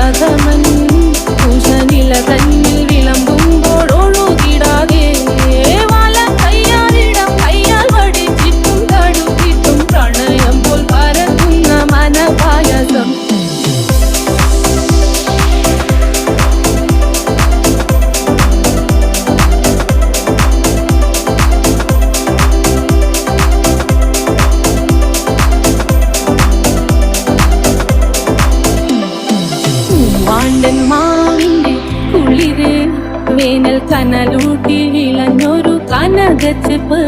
രാഗമൻ പൂശനില തന്നിൽ വിളമ്പുമ്പോൾ ഒഴുകിടാതെ വലം കയ്യാലിടം കയ്യാൽ വടിച്ചിട്ടും തടുത്തിട്ടും പ്രണയം പോൽ പരത്തുന്ന മനപായസം വാണ്ടൻ മാവിന്റെ കുളിര് വേനൽ കനലൂട്ടി വിളഞ്ഞൊരു കനകച്ചെപ്പ്